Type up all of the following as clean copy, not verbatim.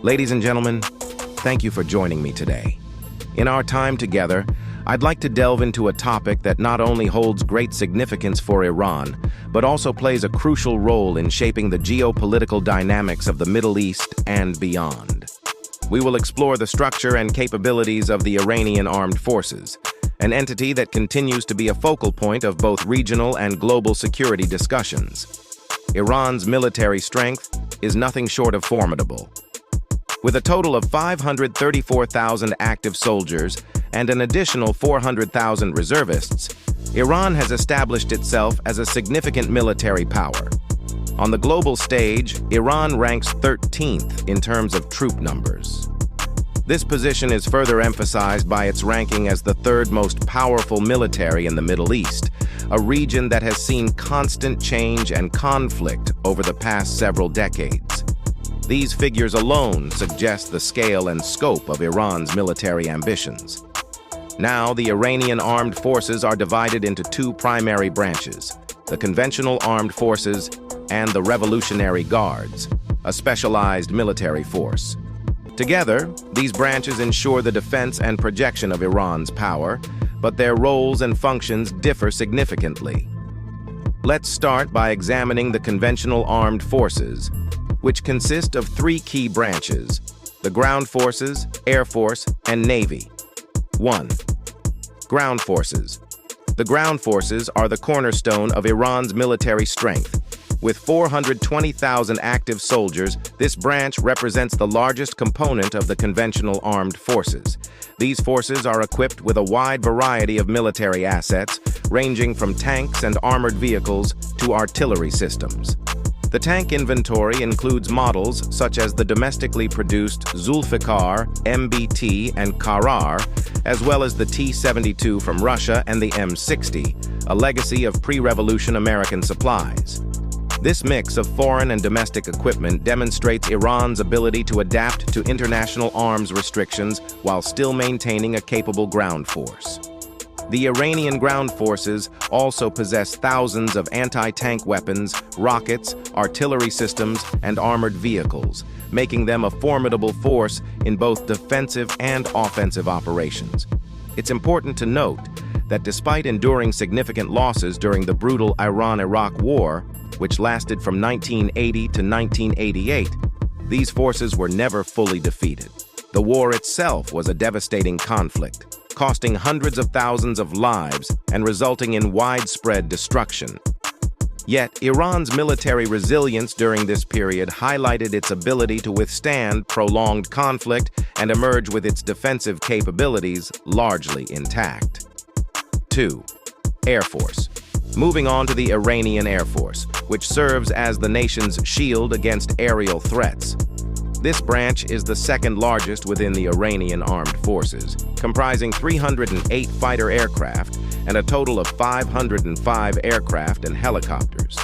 Ladies and gentlemen, thank you for joining me today. In our time together, I'd like to delve into a topic that not only holds great significance for Iran, but also plays a crucial role in shaping the geopolitical dynamics of the Middle East and beyond. We will explore the structure and capabilities of the Iranian armed forces, an entity that continues to be a focal point of both regional and global security discussions. Iran's military strength is nothing short of formidable. With a total of 534,000 active soldiers and an additional 400,000 reservists, Iran has established itself as a significant military power. On the global stage, Iran ranks 13th in terms of troop numbers. This position is further emphasized by its ranking as the third most powerful military in the Middle East, a region that has seen constant change and conflict over the past several decades. These figures alone suggest the scale and scope of Iran's military ambitions. Now, the Iranian armed forces are divided into two primary branches: the conventional armed forces and the Revolutionary Guards, a specialized military force. Together, these branches ensure the defense and projection of Iran's power, but their roles and functions differ significantly. Let's start by examining the conventional armed forces, which consist of three key branches: the ground forces, air force, and navy. 1. Ground forces. The ground forces are the cornerstone of Iran's military strength. With 420,000 active soldiers, this branch represents the largest component of the conventional armed forces. These forces are equipped with a wide variety of military assets, ranging from tanks and armored vehicles to artillery systems. The tank inventory includes models such as the domestically produced Zulfikar, MBT, and Karar, as well as the T-72 from Russia and the M60, a legacy of pre-revolution American supplies. This mix of foreign and domestic equipment demonstrates Iran's ability to adapt to international arms restrictions while still maintaining a capable ground force. The Iranian ground forces also possess thousands of anti-tank weapons, rockets, artillery systems, and armored vehicles, making them a formidable force in both defensive and offensive operations. It's important to note that despite enduring significant losses during the brutal Iran-Iraq War, which lasted from 1980 to 1988, these forces were never fully defeated. The war itself was a devastating conflict, costing hundreds of thousands of lives and resulting in widespread destruction. Yet, Iran's military resilience during this period highlighted its ability to withstand prolonged conflict and emerge with its defensive capabilities largely intact. 2. Air Force. Moving on to the Iranian Air Force, which serves as the nation's shield against aerial threats. This branch is the second largest within the Iranian armed forces, comprising 308 fighter aircraft and a total of 505 aircraft and helicopters.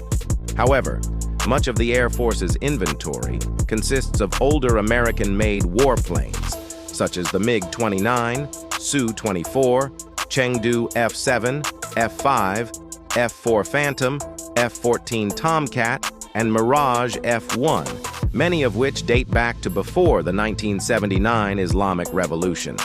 However, much of the Air Force's inventory consists of older American-made warplanes, such as the MiG-29, Su-24, Chengdu F-7, F-5, F-4 Phantom, F-14 Tomcat, and Mirage F-1, many of which date back to before the 1979 Islamic Revolution.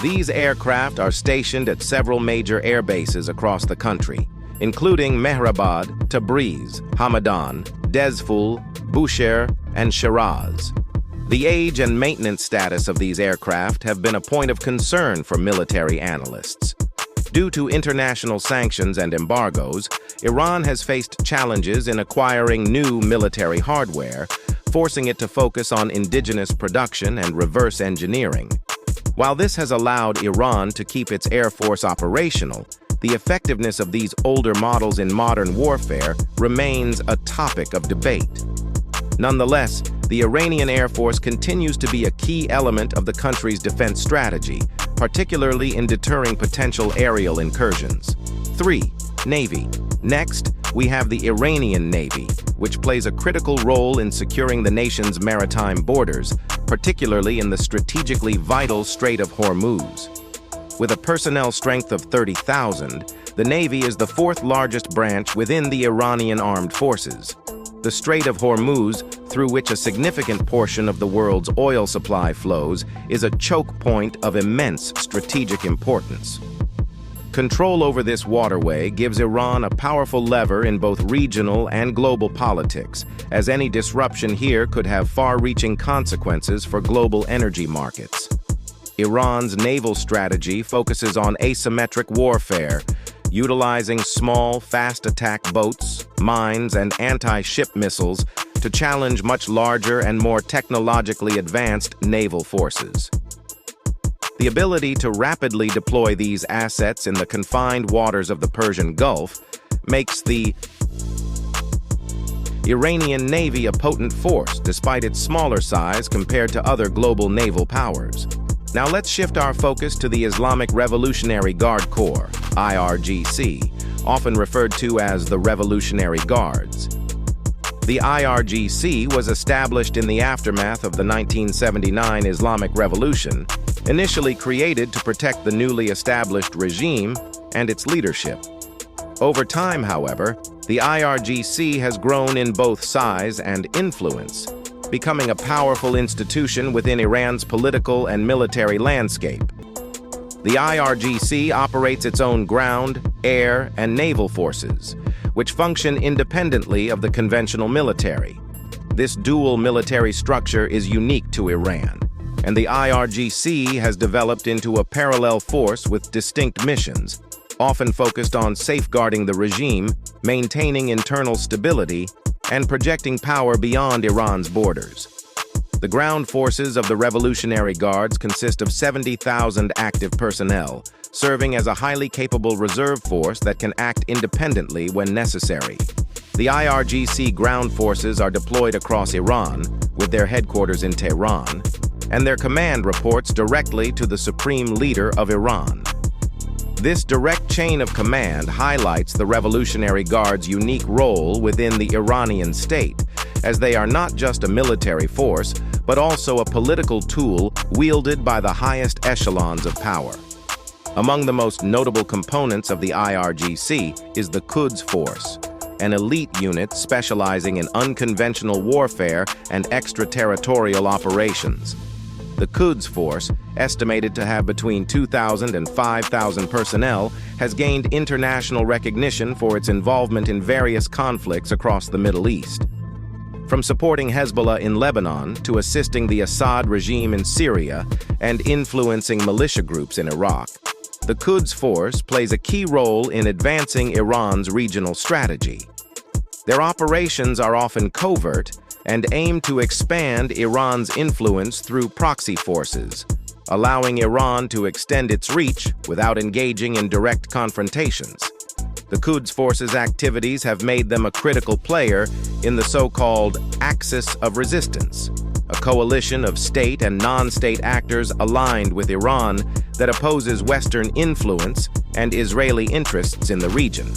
These aircraft are stationed at several major air bases across the country, including Mehrabad, Tabriz, Hamadan, Dezful, Bushehr, and Shiraz. The age and maintenance status of these aircraft have been a point of concern for military analysts. Due to international sanctions and embargoes, Iran has faced challenges in acquiring new military hardware, forcing it to focus on indigenous production and reverse engineering. While this has allowed Iran to keep its air force operational, the effectiveness of these older models in modern warfare remains a topic of debate. Nonetheless, the Iranian Air Force continues to be a key element of the country's defense strategy, particularly in deterring potential aerial incursions. 3. Navy. Next, we have the Iranian Navy, which plays a critical role in securing the nation's maritime borders, particularly in the strategically vital Strait of Hormuz. With a personnel strength of 30,000, the Navy is the fourth largest branch within the Iranian armed forces. The Strait of Hormuz through which a significant portion of the world's oil supply flows, is a choke point of immense strategic importance. Control over this waterway gives Iran a powerful lever in both regional and global politics, as any disruption here could have far-reaching consequences for global energy markets. Iran's naval strategy focuses on asymmetric warfare, utilizing small, fast-attack boats, mines, and anti-ship missiles to challenge much larger and more technologically advanced naval forces. The ability to rapidly deploy these assets in the confined waters of the Persian Gulf makes the Iranian Navy a potent force despite its smaller size compared to other global naval powers. Now let's shift our focus to the Islamic Revolutionary Guard Corps, IRGC, often referred to as the Revolutionary Guards. The IRGC was established in the aftermath of the 1979 Islamic Revolution, initially created to protect the newly established regime and its leadership. Over time, however, the IRGC has grown in both size and influence, becoming a powerful institution within Iran's political and military landscape. The IRGC operates its own ground, air, and naval forces, which function independently of the conventional military. This dual military structure is unique to Iran, and the IRGC has developed into a parallel force with distinct missions, often focused on safeguarding the regime, maintaining internal stability, and projecting power beyond Iran's borders. The ground forces of the Revolutionary Guards consist of 70,000 active personnel, serving as a highly capable reserve force that can act independently when necessary. The IRGC ground forces are deployed across Iran, with their headquarters in Tehran, and their command reports directly to the Supreme Leader of Iran. This direct chain of command highlights the Revolutionary Guard's unique role within the Iranian state, as they are not just a military force, but also a political tool wielded by the highest echelons of power. Among the most notable components of the IRGC is the Quds Force, an elite unit specializing in unconventional warfare and extraterritorial operations. The Quds Force, estimated to have between 2,000 and 5,000 personnel, has gained international recognition for its involvement in various conflicts across the Middle East. From supporting Hezbollah in Lebanon to assisting the Assad regime in Syria and influencing militia groups in Iraq, the Quds Force plays a key role in advancing Iran's regional strategy. Their operations are often covert and aim to expand Iran's influence through proxy forces, allowing Iran to extend its reach without engaging in direct confrontations. The Quds Force's activities have made them a critical player in the so-called Axis of Resistance, a coalition of state and non-state actors aligned with Iran that opposes Western influence and Israeli interests in the region.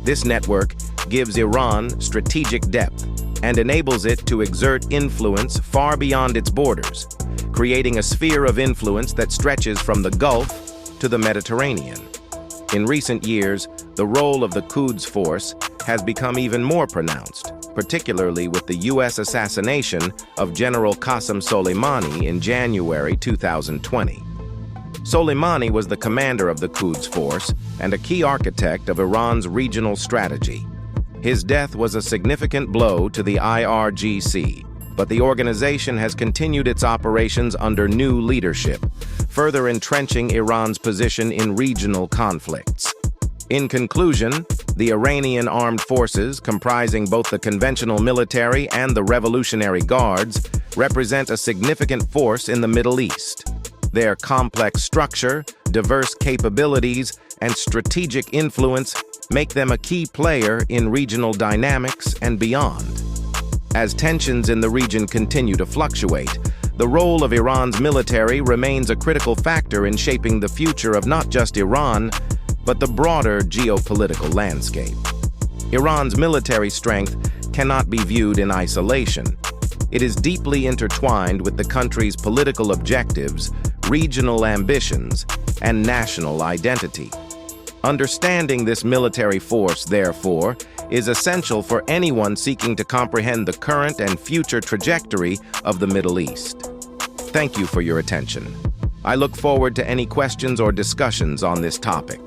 This network gives Iran strategic depth and enables it to exert influence far beyond its borders, creating a sphere of influence that stretches from the Gulf to the Mediterranean. In recent years, the role of the Quds Force has become even more pronounced, particularly with the U.S. assassination of General Qasem Soleimani in January 2020. Soleimani was the commander of the Quds Force and a key architect of Iran's regional strategy. His death was a significant blow to the IRGC, but the organization has continued its operations under new leadership, further entrenching Iran's position in regional conflicts. In conclusion, the Iranian armed forces, comprising both the conventional military and the Revolutionary Guards, represent a significant force in the Middle East. Their complex structure, diverse capabilities, and strategic influence make them a key player in regional dynamics and beyond. As tensions in the region continue to fluctuate, the role of Iran's military remains a critical factor in shaping the future of not just Iran, but the broader geopolitical landscape. Iran's military strength cannot be viewed in isolation. It is deeply intertwined with the country's political objectives, regional ambitions, and national identity. Understanding this military force, therefore, is essential for anyone seeking to comprehend the current and future trajectory of the Middle East. Thank you for your attention. I look forward to any questions or discussions on this topic.